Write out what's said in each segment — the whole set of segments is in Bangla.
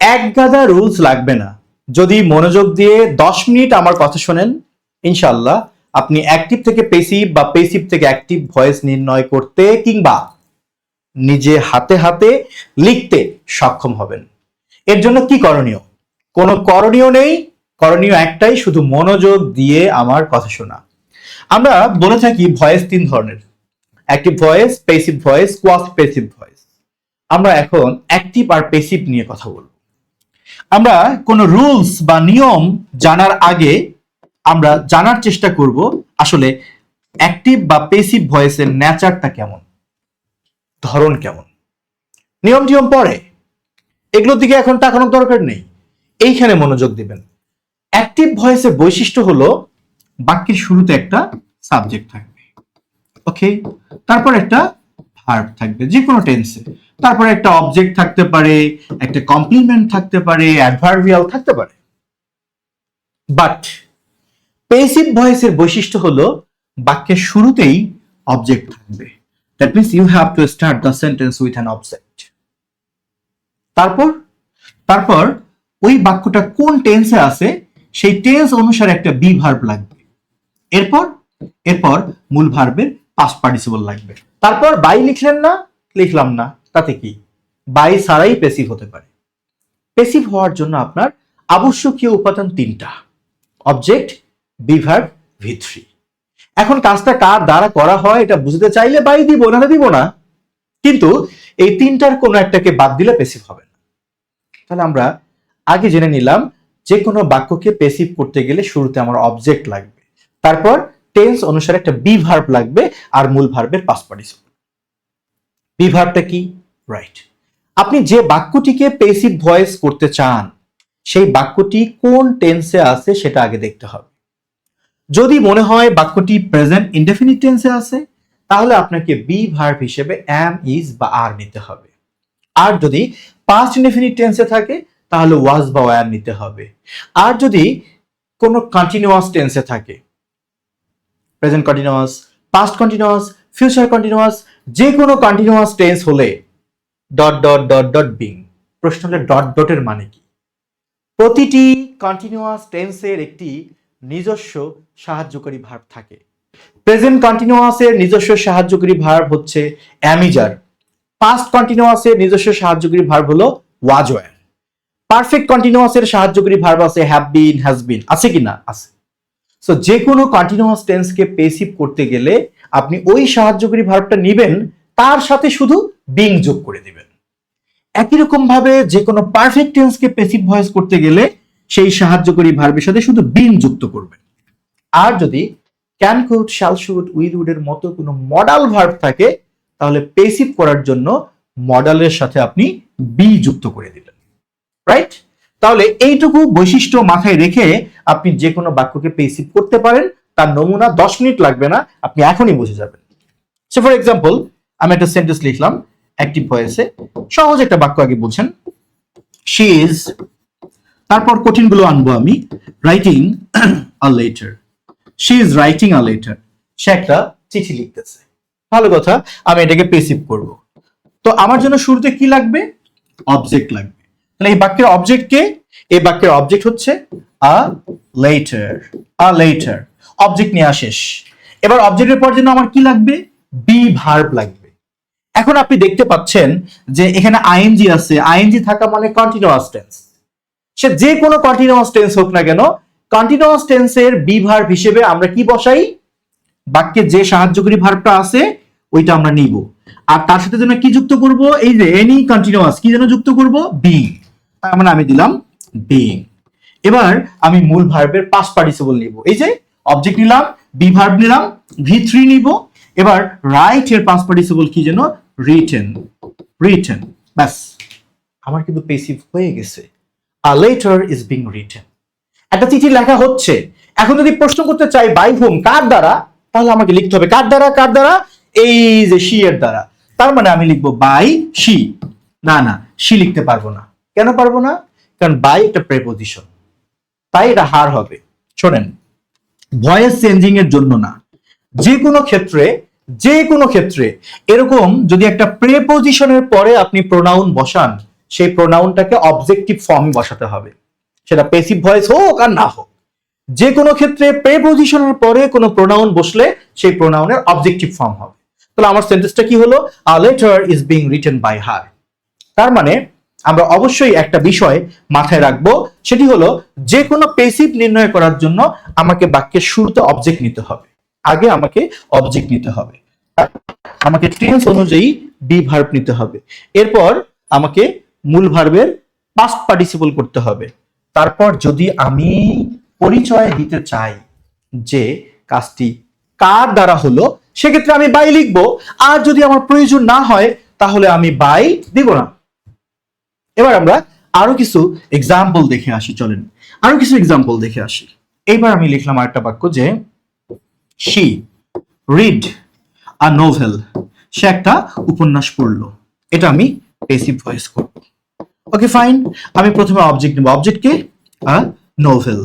এক গাদা রুলস লাগবে না, যদি মনোযোগ দিয়ে 10 মিনিট আমার কথা শোনেন, ইনশাল্লাহ আপনি অ্যাক্টিভ থেকে পেসিভ বা পেসিভ থেকে অ্যাক্টিভ ভয়েস নির্ণয় করতে কিংবা নিজে হাতে হাতে লিখতে সক্ষম হবেন। এর জন্য কি করণীয়? কোনো করণীয় নেই, করণীয় একটাই, শুধু মনোযোগ দিয়ে আমার কথা শোনা। আমরা বলে থাকি ভয়েস 3 ধরনের: active voice, passive voice, quasi passive voice. আমরা এখন অ্যাক্টিভ আর পেসিভ নিয়ে কথা বলবো। আমরা কোনো রুলস বা নিয়ম জানার আগে আমরা জানার চেষ্টা করব আসলে অ্যাক্টিভ বা পেসিভ ভয়েসের নেচারটা কেমন, ধরন কেমন। নিয়ম টিয়ম পরে, এগুলোর দিকে এখন তাকানোর দরকার নেই, এইখানে মনোযোগ দিবেন। অ্যাক্টিভ ভয়েসের বৈশিষ্ট্য হলো বাক্যের শুরুতে একটা সাবজেক্ট থাকবে, ওকে, তারপর একটা ভার্ব থাকবে যে কোনো টেন্সে, তারপরে একটা অবজেক্ট থাকতে পারে, একটা কমপ্লিমেন্ট থাকতে পারে, অ্যাডভার্বিয়াল থাকতে পারে। বাট পেসিভ ভয়েসের বৈশিষ্ট্য হলো বাক্যের শুরুতেই অবজেক্ট থাকবে। That means you have to start the sentence with an object. তারপর ওই বাক্যটা কোন টেন্সে আছে সেই টেন্স অনুসারে একটা বি ভার্ব লাগবে। এরপর মূল ভার্বের পাস্ট পার্টিসিপল লাগবে। তারপর বাই লিখলেন না, লিখলাম না, তাতে কি? বাই ছাড়াই পেসিভ হতে পারে। পেসিভ হওয়ার জন্য আপনার আবশ্যকীয় উপাদান 3টা: অবজেক্ট, বি ভার্ব, V3। এখন কাজটা কার দ্বারা করা হয় এটা বুঝতে চাইলে বাই দিব, না দিব না, কিন্তু এই 3টার কোনো একটাকে বাদ দিলে পেসিভ হবে না। তাহলে আমরা আগে জেনে নিলাম যে কোনো বাক্যকে পেসিভ করতে গেলে শুরুতে আমার অবজেক্ট লাগবে, তারপর টেন্স অনুসারে একটা বি ভার্ব লাগবে, আর মূল ভার্বের পাস্ট পার্টিসিপল। বি ভার্বটা কি? রাইট। আপনি যে বাক্যটিকে পেসিভ ভয়েস করতে চান সেই বাক্যটি কোন টেন্সে আছে সেটা আগে দেখতে হবে। যদি মনে হয় বাক্যটি প্রেজেন্ট ইনডেফিনিট টেন্সে আছে, তাহলে আপনাকে বি ভার্ব হিসেবে অ্যাম, ইজ বা আর নিতে হবে। আর যদি পাস্ট ইনডেফিনিট টেন্সে থাকে তাহলে ওয়াজ বা ওয়্যার নিতে হবে। আর যদি কোনো কন্টিনিউয়াস টেন্সে থাকে, present continuous, past continuous, future continuous, যে কোনো কন্টিনিউয়াস টেন্স হলে dot dot dot dot being. প্রশ্ন হলে ডট ডটের মানে কি? প্রতিটি কন্টিনিউয়াস টেন্সের একটি নিজস্ব সাহায্যকারী ভার্ব থাকে। প্রেজেন্ট কন্টিনিউয়াসের নিজস্ব সাহায্যকারী ভার্ব হচ্ছে অ্যামিজার, পাস্ট কন্টিনিউয়াসের নিজস্ব সাহায্যকারী ভার্ব হলো ওয়াজ ওয়্যার, পারফেক্ট কন্টিনিউয়াসের সাহায্যকারী ভার্ব আছে হ্যাভ বিন, হ্যাজ বিন। আছে কি না? আছে। সো যে কোনো কন্টিনিউয়াস টেন্সকে পেসিভ করতে গেলে আপনি ওই সাহায্যকারী ভার্বটা নেবেন, তার সাথে শুধু বিং যোগ করে দিবেন। একই রকম ভাবে যে কোনো পারফেক্ট টেন্সকে পেসিভ ভয়েস করতে গেলে সেই সাহায্যকারী ভার্বের সাথে শুধু বিন যুক্ত করবেন। আর যদি can, could, shall, should, will, would এর মতো কোনো মডাল ভার্ব থাকে তাহলে পেসিভ করার জন্য মডালের সাথে আপনি বি যুক্ত করে দিলেন। রাইট? তাহলে এইটুকু বৈশিষ্ট্য মাথায় রেখে আপনি যে কোনো বাক্যকে পেসিভ করতে পারেন। তার নমুনা 10 মিনিট লাগবে না, আপনি এখনই বুঝে যাবেন। সো ফর এক্সাম্পল, আমি একটা সেন্টেন্স লিখলাম অ্যাক্টিভ ভয়েসে, সহজ একটা বাক্য আগে বুঝেন। শি ইজ, তারপর কঠিনগুলো আনবো আমি, writing a letter. She is writing a letter. সে একটা চিঠি লিখতেছে। ভালো কথা, আমি এটাকে পেসিভ করব। তো আমার জন্য শুরুতে কি লাগবে? অবজেক্ট লাগবে। তাহলে এই বাক্যের অবজেক্ট কে? এই বাক্যের অবজেক্ট হচ্ছে a letter. A letter object নিয়ে শেষ। এবার অবজেক্টের পর জন্য আমার কি লাগবে? বি ভার্ব লাগবে। এখন আপনি দেখতে পাচ্ছেন যে এখানে আইএনজি আছে। আইএনজি থাকা মানে কন্টিনিউয়াস টেন্স। সে যে কোনো কন্টিনিউয়াস টেন্স হোক না কেন, কন্টিনিউয়াস টেন্সের বি ভার্ব হিসেবে আমরা কি বসাই? বাক্যে যে সাহায্যকারী ভার্বটা আছে ওইটা আমরা নিব। আর তার সাথে যেন কি যুক্ত করব? এই যে এনি কন্টিনিউয়াস, কি যেন যুক্ত করব? বিং। তার মানে আমি দিলাম বিং। এবার আমি মূল ভার্বের পাস্ট পার্টিসিপল নিব। এই যে অবজেক্ট নিলাম, বি ভার্ব নিলাম, V3 নিব। এবার রাইট এর পাস্ট পার্টিসিপল কি যেন? রিটেন। রিটেন। ব্যাস, আমার কিন্তু পেসিভ হয়ে গেছে। A letter is being written. একটা চিঠি লেখা হচ্ছে। এখন যদি প্রশ্ন করতে চাই বাই হোম, কার দ্বারা, তাহলে আমাকে লিখতে হবে কার দ্বারা? কার দ্বারা? এই যে শি এর দ্বারা। তার মানে আমি লিখবো বাই শি। না, শি লিখতে পারবো না। কেন পারবো না? কারণ বাই একটা প্রেপোজিশন, তাই এটা হার হবে। শোনেন, ভয়েস চেঞ্জিং এর জন্য না, যে কোনো ক্ষেত্রে এরকম যদি একটা প্রেপোজিশনের পরে আপনি প্রোনাউন বসান, সেই প্রোনাউনটাকে অবজেক্টিভ ফর্মে বসাতে হবে, সেটা প্যাসিভ ভয়েস হোক আর না হোক। যে কোনো ক্ষেত্রে প্রেপোজিশনের পরে কোনো প্রোনাউন বসলে সেই প্রোনাউনের অবজেক্টিভ ফর্ম হবে। তাহলে আমার সেন্টেন্সটা কি হলো? A letter is being written by her. তার মানে আমরা অবশ্যই একটা বিষয় মাথায় রাখবো, সেটি হলো যে কোনো প্যাসিভ নির্ণয় করার জন্য আমাকে বাক্যের শুরুতে অবজেক্ট নিতে হবে, আগে আমাকে অবজেক্ট নিতে হবে, আমাকে টেন্স অনুযায়ী বি ভার্ব নিতে হবে, এরপর আমাকে মূল ভার্বের পাস্ট পার্টিসিপল করতে হবে। তারপর যদি আমি পরিচয় দিতে চাই যে কাজটি কার দ্বারা হলো, সেক্ষেত্রে আমি বাই লিখবো। আর যদি আমার প্রয়োজন না হয় তাহলে আমি বাই দিব না। এবার আমরা আরো কিছু এক্সাম্পল দেখে আসি, চলেন আরো কিছু এক্সাম্পল দেখে আসি। এইবার আমি লিখলাম আরেকটা বাক্য যে শি রিড আ নোভেল, সে একটা উপন্যাস পড়লো। এটা আমি প্যাসিভ ভয়েস করব। ওকে ফাইন, আমি প্রথমে অবজেক্ট নেব, অবজেক্টকে আ নোভেল।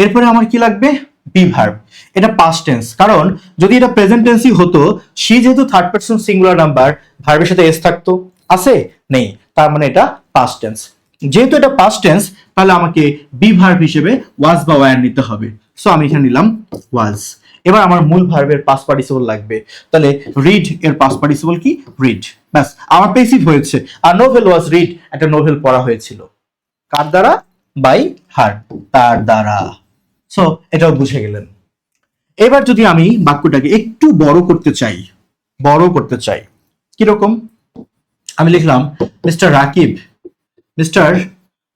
এরপরে আমার কি লাগবে? Be verb. এটা পাস্ট টেন্স, কারণ যদি এটা প্রেজেন্ট টেন্সই হতো, সি যেহেতু থার্ড পারসন সিঙ্গুলার নাম্বার, ভার্বের সাথে এস থাকতো, আছে নেই, তার মানে এটা পাস্ট টেন্স। যেহেতু এটা পাস্ট টেন্স, তাহলে আমাকে বি ভার্ব হিসেবে ওয়াজ বা ওয়্যার নিতে হবে। সো আমি এখানে নিলাম ওয়াজ। এবার আমার মূল ভার্বের পাস্ট পার্টিসিপল লাগবে, তাহলে রিড এর পাস্ট পার্টিসিপল কি? রিড। ব্যাস, আমার প্যাসিভ হয়েছে। আর নোভেল ওয়াজ রিড, একটা নোভেল পড়া হয়েছিল। কার দ্বারা? বাই হার, তার দ্বারা। সো এটাও বুঝে গেলেন। এবার যদি আমি বাক্যটাকে একটু বড় করতে চাই, কিরকম? আমি লিখলাম mister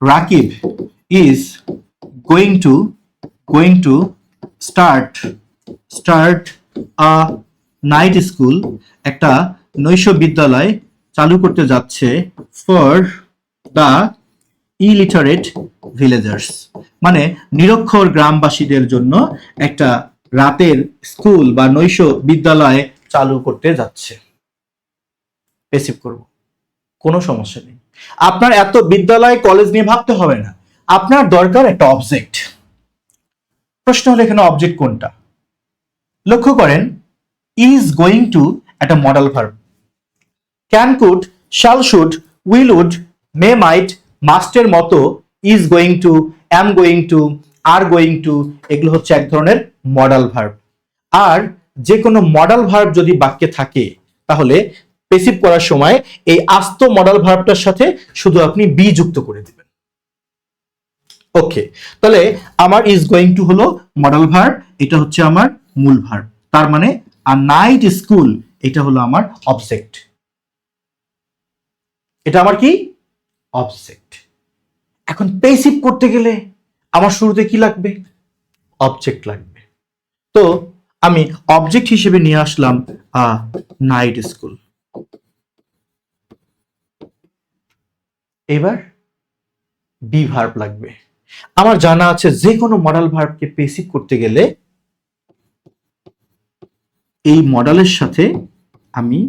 Rakib is going to start a night school, একটা নৈশ বিদ্যালয় চালু করতে যাচ্ছে ফর দ্য ইলিটারেট ভিলেজার্স, মানে নিরক্ষর গ্রামবাসীদের জন্য একটা রাতের স্কুল বা নৈশ বিদ্যালয় চালু করতে যাচ্ছে। প্যাসিভ করব, কোনো সমস্যা নেই। আপনার এত বিদ্যালয় কলেজ নিয়ে ভাবতে হবে না, আপনার দরকার একটা অবজেক্ট। প্রশ্ন হলো এখানে অবজেক্ট কোনটা? লক্ষ্য করেন, ইজ গোয়িং টু একটা model verb, can could shall should will would may might মাস্টের মতো is going to, am going to, are going to, এগুলো হচ্ছে এক ধরনের মডেল ভার্ব। আর যে কোনো মডেল ভার্ব যদি বাক্যে থাকে, তাহলে প্যাসিভ করার সময় এই আস্ত মডেল ভার্বটার সাথে শুধু আপনি বি যুক্ত করে দিবেন। ওকে, তাহলে আমার ইজ গোয়িং টু হলো মডেল ভার্ব, এটা হচ্ছে আমার মূল ভার্ব। তার মানে আ নাইট স্কুল, এটা হলো আমার অবজেক্ট। এটা আমার কি? অবজেক্ট। এখন প্যাসিভ করতে গেলে আমার শুরুতে কি লাগবে? অবজেক্ট লাগবে। তো আমি অবজেক্ট হিসেবে নিয়ে আসলাম আ নাইট স্কুল। এবার বি ভার্ব লাগবে। আমার জানা আছে যে কোনো মডেল ভার্বকে প্যাসিভ করতে গেলে এই মডেলের সাথে আমি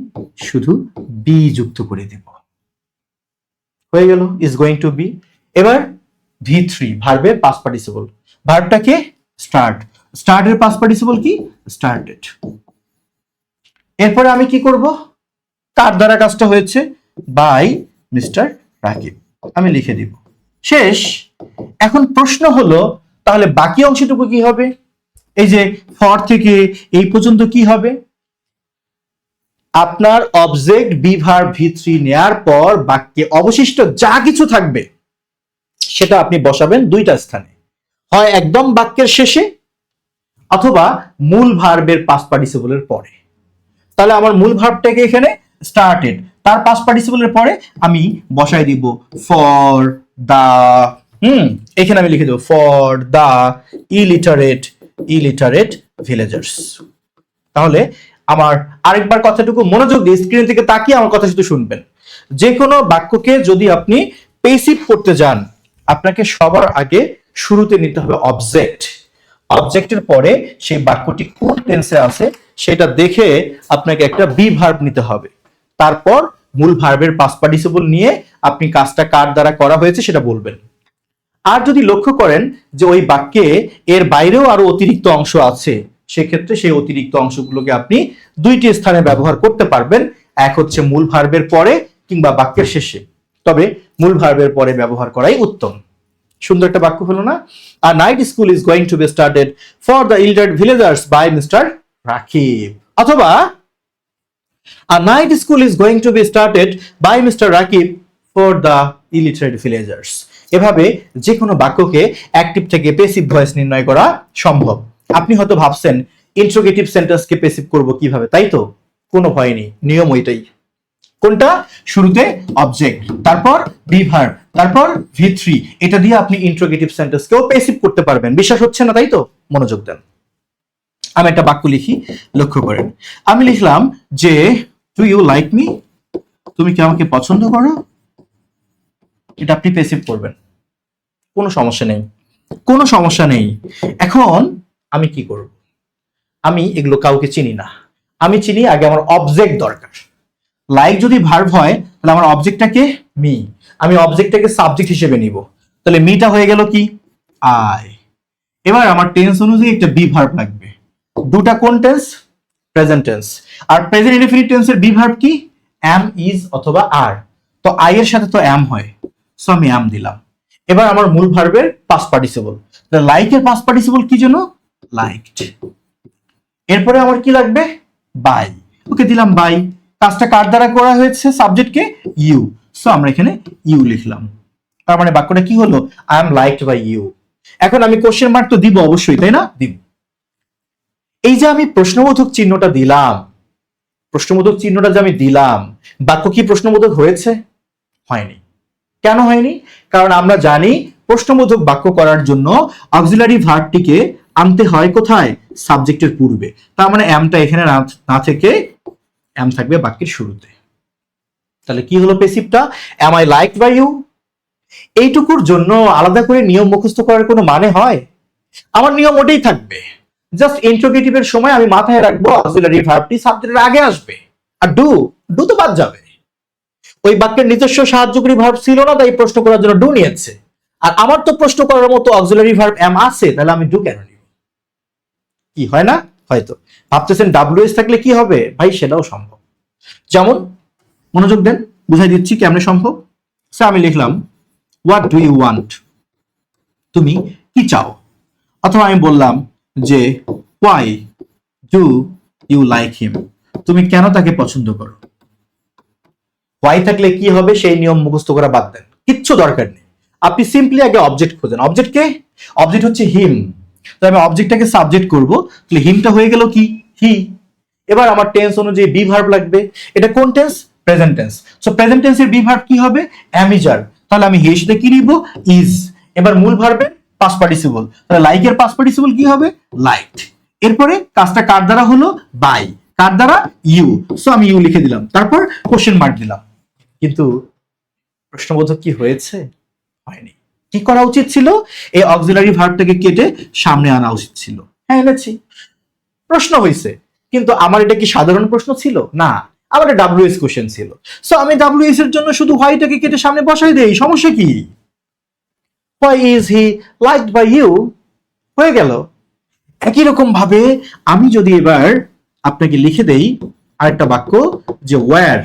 শুধু বি যুক্ত করে দেব। হয়ে গেল ইজ গোয়িং টু বি। এবার V3 ভার্বের পাস্ট পার্টিসিপল, ভার্বটাকে স্টার্টের পাস্ট পার্টিসিপল কি? স্টার্টেড। এরপরে আমি কি করব? কার দ্বারা কাজটা হয়েছে? বাই মিস্টার রাকিব, আমি লিখে দিব। শেষ। এখন প্রশ্ন হলো, তাহলে বাকি অংশটুকু কি হবে? এই যে ফর থেকে এই পর্যন্ত কি হবে? আপনার অবজেক্ট বি ভার্ব V3 নেয়ার পর বাক্যে অবশিষ্ট যা কিছু থাকবে সেটা আপনি বসাবেন দুইটা স্থানে, হয় একদম বাক্যের শেষে অথবা মূল ভার্বের পাস্ট পার্টিসিপলের পরে। তাহলে আমার মূল ভার্বটাকে এখানে স্টার্টেড, তার পাস্ট পার্টিসিপলের পরে আমি বসাই দিব ফর দা, এখানে আমি লিখে দেব ফর দা ইলিটারেট ভিলেজার্স। তাহলে আমার আরেকবার কথাটুকু মনোযোগ দিয়ে স্ক্রিন থেকে তাকিয়ে আমার কথা শুধু শুনবেন। যে কোনো বাক্যকে যদি আপনি প্যাসিভ করতে যান, আপনাকে সবার আগে শুরুতে নিতে হবে অবজেক্ট। অবজেক্টের পরে সেই বাক্যটি কোন টেন্সে আছে সেটা দেখে আপনাকে একটা বি ভার্ব নিতে হবে। তারপর মূল ভার্বের পাস্ট পার্টিসিপল নিয়ে আপনি কাজটা কার দ্বারা করা হয়েছে সেটা বলবেন। আর যদি লক্ষ্য করেন যে ওই বাক্যে এর বাইরেও আরো অতিরিক্ত অংশ আছে, সেক্ষেত্রে সেই অতিরিক্ত অংশগুলোকে আপনি দুইটি স্থানে ব্যবহার করতে পারবেন। এক হচ্ছে মূল ভার্বের পরে কিংবা বাক্যের শেষে। তবে মূল ভার্বের পরে ব্যবহার করাই উত্তম। সুন্দর একটা বাক্য হলো না? A night school is going to be started for the illiterate villagers by Mr. Rakib। অথবা A night school is going to be started by Mr. Rakib for the illiterate villagers। এভাবে যে কোনো বাক্যকে অ্যাক্টিভ থেকে প্যাসিভ ভয়েস নির্ণয় করা সম্ভব। আপনি হয়তো ভাবছেন ইন্ট্রোগেটিভ সেন্টেন্সকে প্যাসিভ করব কিভাবে, তাই তো? কোনো ভয় নেই, নিয়ম ওইটাই। কোনটা? শুরুতে অবজেক্ট, তারপর বি ভার্ব, তারপর V3, এটা দিয়ে আপনি ইন্ট্রোগেটিভ সেন্টেন্সকেও প্যাসিভ করতে পারবেন। বিশ্বাস হচ্ছে না, তাই তো? মনোযোগ দেন। আমি একটা বাক্য লিখি, লক্ষ্য করেন। আমি লিখলাম যে ডু ইউ লাইক মি, তুমি কি আমাকে পছন্দ করো? এটা আপনি প্যাসিভ করবেন, কোনো সমস্যা নেই, কোনো সমস্যা নেই। এখন আমি কি করব? আমি এগুলো কাউকে চিনি না, আমি চিনি আগে আমার অবজেক্ট দরকার। লাইক যদি ভার্ব হয় তাহলে আমার অবজেক্টটাকে মি, আমি অবজেক্টটাকে সাবজেক্ট হিসেবে নিব, তাহলে মিটা হয়ে গেল কি? আই। এবার আমার টেন্স অনুযায়ী একটা বি ভার্ব লাগবে। দুটা কোন টেন্স? Present tense. আর প্রেজেন্ট ইনডেফিনিট টেন্সের বি ভার্ব কি? এম, ইজ অথবা আর। তো আই এর সাথে তো এম হয়, সো আমি এম দিলাম। এবার আমার মূল ভার্বের পাস্ট পার্টিসিপল, লাইকের পাস্ট পার্টিসিপল কি জন্য? লাইকড। এরপরে আমার কি লাগবে? বাই, ওকে দিলাম বাই। কাজটা কার দ্বারা করা হয়েছে? সাবজেক্টকে ইউ, সো আমরা এখানে ইউ লিখলাম। তার মানে বাক্যটা কি হলো? I am liked by you. এখন আমি কোশ্চেন মার্ক তো দিব অবশ্যই, তাই না? দিব। এই যে আমি প্রশ্নবোধক চিহ্নটা দিলাম, প্রশ্নবোধক চিহ্নটা যে আমি দিলাম, বাক্য কি প্রশ্নবোধক হয়েছে? হয়নি। কেন হয়নি? কারণ আমরা জানি প্রশ্নবোধক বাক্য করার জন্য অক্সিলারি ভার্বটিকে আনতে হয় কোথায়? সাবজেক্টের পূর্বে। তার মানে এমটা এখানে না থেকে এম থাকবে বাক্যের শুরুতে। তাহলে কি হলো প্যাসিভটা? Am I liked by you. এইটুকুর জন্য আলাদা করে নিয়ম মুখস্থ করার কোনো মানে হয়? আমার নিয়ম ওটাই থাকবে, জাস্ট ইন্ট্রোগেটিভের সময় আমি মাথায় রাখবো অক্সিলারি ভার্বটি সাবজেক্টের আগে আসবে। আর ডু তো বাদ যাবে। ওই বাক্যের নিজস্ব সাহায্যকারী ভার্ব ছিল না, তাই প্রশ্ন করার জন্য ডু নিয়েছে। আর আমার তো প্রশ্ন করার মতো অক্সিলারি ভার্ব এম আছে, তাহলে আমি ডু কেন নিব? কি হয় না? হয়তো ভাবতেছেন ডাব্লিউএস থাকলে কি হবে? ভাই সেটাও সম্ভব। যেমন, মনোযোগ দেন, বুঝাই দিচ্ছি কেমনে সম্ভব। সো আমি লিখলাম হোয়াট ডু ইউ ওয়ান্ট, তুমি কি চাও? অথবা আমি বললাম যে why do you like him, তুমি কেন তাকে পছন্দ করো? হোয়াই থাকলে কি হবে সেই নিয়ম মুখস্থ করা বাদ দেন, কিচ্ছু দরকার নেই। আপনি সিম্পলি আগে অবজেক্ট খোঁজেন। অবজেক্ট কে? অবজেক্ট হচ্ছে হিম। তো আমি অবজেক্টটাকে সাবজেক্ট করব, তাহলে হিমটা হয়ে গেল কি? হি। এবার আমার টেন্স অনুযায়ী বি ভার্ব লাগবে। এটা কোন tense? Present tense. So present টেন্সের বি ভার্ব কি হবে? অ্যামিজার। তাহলে আমি হির সাথে কি নিব? ইজ। এবার মূল ভার্বের পাস্ট পার্টিসিপল, তাহলে লাইকের পাস্ট পার্টিসিপল কি হবে? লাইকড। এরপরে কাজটা কার দ্বারা হলো? বাই। কার দ্বারা? ইউ। সো আমি ইউ লিখে দিলাম, তারপর কোশ্চেন মার্ক দিলাম। কিন্তু প্রশ্নবোধক কি হয়েছে? হয়নি। কি করা উচিত ছিল? এই অক্সিলারি ভার্বটাকে কেটে সামনে আনা উচিত ছিল। হ্যাঁ, এনেছি, প্রশ্ন হয়েছে। কিন্তু আমার এটা কি সাধারণ প্রশ্ন ছিল? না, আমার এটা ডাব্লিউএস কোশ্চেন ছিল। সো আমি ডাব্লিউএস এর জন্য শুধু হোয়াইটাকে কেটে সামনে বসাই দেই, সমস্যা কি? Why is he liked by you, হয়ে গেল। একই রকম ভাবে আমি যদি এবার আপনাকে লিখে দেই আরেকটা বাক্য, যে where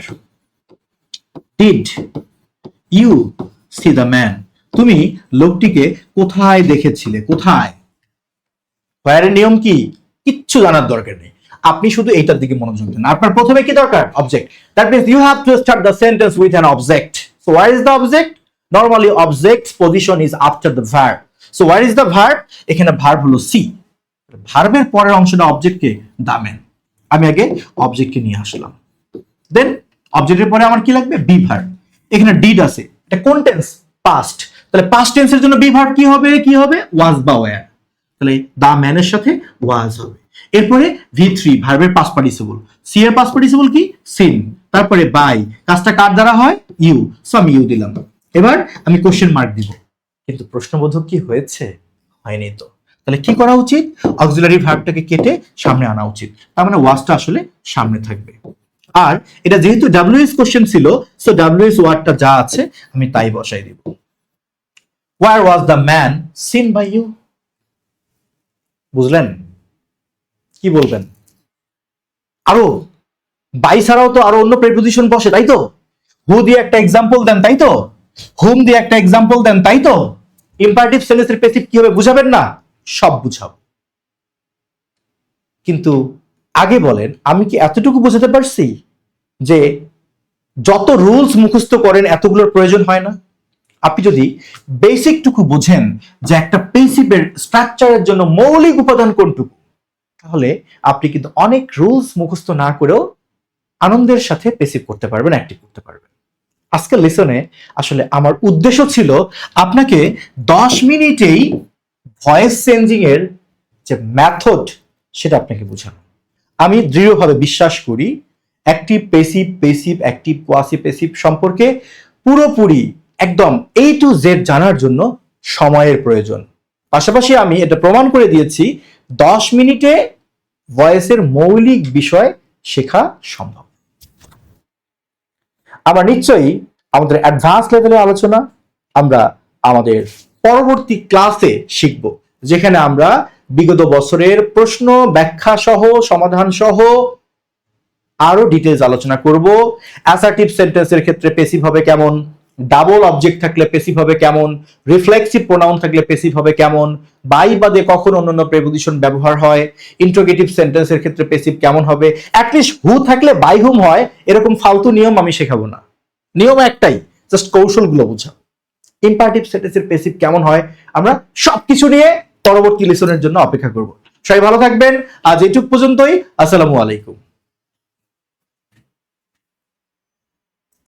did you see the man, তুমি লোকটিকে কোথায় দেখেছিলে? কোথায়? হোয়ারের নিয়ম কি? কিচ্ছু জানার দরকার নেই, আপনি শুধু এইটার দিকে মনোযোগ দেন। আপনার প্রথমে কি দরকার? Object. That means you have to start the sentence with an object. So where is the object? Normally object's position is after the verb. So where is the verb? এখানে ভার্ব হলো সি। ভার্বের পরের অংশটা অবজেক্টকে দামেন। আমি আগে অবজেক্টকে নিয়ে আসলাম, দেন অবজেক্টের পরে আমার কি লাগবে? Be verb. এখানে ডিড আছে, এটা কোন টেন্স? পাস্ট। তাহলে পাস্ট টেন্সের জন্য বি ভার্ব কি হবে? কি হবে? ওয়াজ বা ওয়্যার। তাহলে দা ম্যানের সাথে ওয়াজ হবে। এরপরে V3 ভার্বের পাস্ট পার্টিসিপল, সি এর পাস্ট পার্টিসিপল কি? সিন। তারপরে বাই, কাজটা কার দ্বারা হয়? ইউ। সো আমি ইউ দিলাম। এবার আমি কোশ্চেন মার্ক দিব। কিন্তু প্রশ্নবোধক কি হয়েছে? হয়নি তো। তাহলে কি করা উচিত? অক্সিলারি ভার্বটাকে কেটে সামনে আনা উচিত। তার মানে ওয়াজটা আসলে সামনে থাকবে। আর এটা যেহেতু ডাব্লিউএস কোশ্চেন ছিল, সো ডাব্লিউএস ওয়ার্ডটা যা আছে আমি তাই বসাই দিব। Where was the man seen by you? বুঝলেন? কি বলবেন? আরো বাই ছাড়াও তো আরো অন্য প্রিপজিশন বসে, তাই তো? হু দিয়ে একটা এক্সাম্পল দেন, তাই তো? হুম দিয়ে একটা এক্সাম্পল দেন, তাই তো? ইম্পারেটিভ সেন্টেন্সের প্যাসিভ কি হবে বুঝাবেন না? সব বুঝাবো। কিন্তু আগে বলেন, আমি কি এতটুকু বোঝাতে পারছি যে যত রুলস মুখস্থ করেন এতগুলোর প্রয়োজন হয় না? আপনি যদি বেসিকটুকু বুঝেন যে একটা প্রিন্সিপের স্ট্রাকচারের জন্য মৌলিক উপাদান কোনটুকু, তাহলে আপনি কিন্তু অনেক রুলস মুখস্থ না করেও আনন্দের সাথে প্যাসিভ করতে পারবেন, অ্যাক্টিভ করতে পারবেন। আজকের লেসনে আসলে আমার উদ্দেশ্য ছিল আপনাকে 10 মিনিটেই ভয়েস চেঞ্জিং এর যে মেথড সেটা আপনাকে বোঝানো। আমি দৃঢ়ভাবে বিশ্বাস করি active passive, passive active, quasi passive সম্পর্কে পুরোপুরি একদম A to Z জানার জন্য সময়ের প্রয়োজন। পাশাপাশি আমি এটা প্রমাণ করে দিয়েছি 10 মিনিটে ভয়েসের মৌলিক বিষয় শেখা সম্ভব। আমরা নিশ্চয়ই আমাদের অ্যাডভান্স লেভেলের আলোচনা আমরা আমাদের পরবর্তী ক্লাসে শিখব, যেখানে আমরা বিগত বছরের প্রশ্ন ব্যাখ্যা সহ সমাধান সহ আরো ডিটেইলস আলোচনা করব। অ্যাসার্টিভ সেন্টেন্সের ক্ষেত্রে প্যাসিভ হবে কেমন, ডাবল অবজেক্ট থাকলে প্যাসিভ হবে কেমন, রিফ্লেক্সিভ প্রোনাউন থাকলে প্যাসিভ হবে কেমন, বাই বাদে কখন অন্যান্য প্রেপোজিশন ব্যবহার হয়, ইন্টারোগেটিভ সেন্টেন্সের ক্ষেত্রে প্যাসিভ কেমন হবে, অ্যাটলিস্ট হু থাকলে বাই হুম হয়, এরকম ফালতু নিয়ম আমি শেখাবো না। নিয়ম একটাই, জাস্ট কৌশলগুলো বোঝা। ইম্পারেটিভ সেন্টেন্সের প্যাসিভ কেমন হয়, আমরা সবকিছু নিয়ে পরবর্তী লেসনের জন্য অপেক্ষা করব। সবাই ভালো থাকবেন। আজ এটুক পর্যন্তই। আসসালামু আলাইকুম।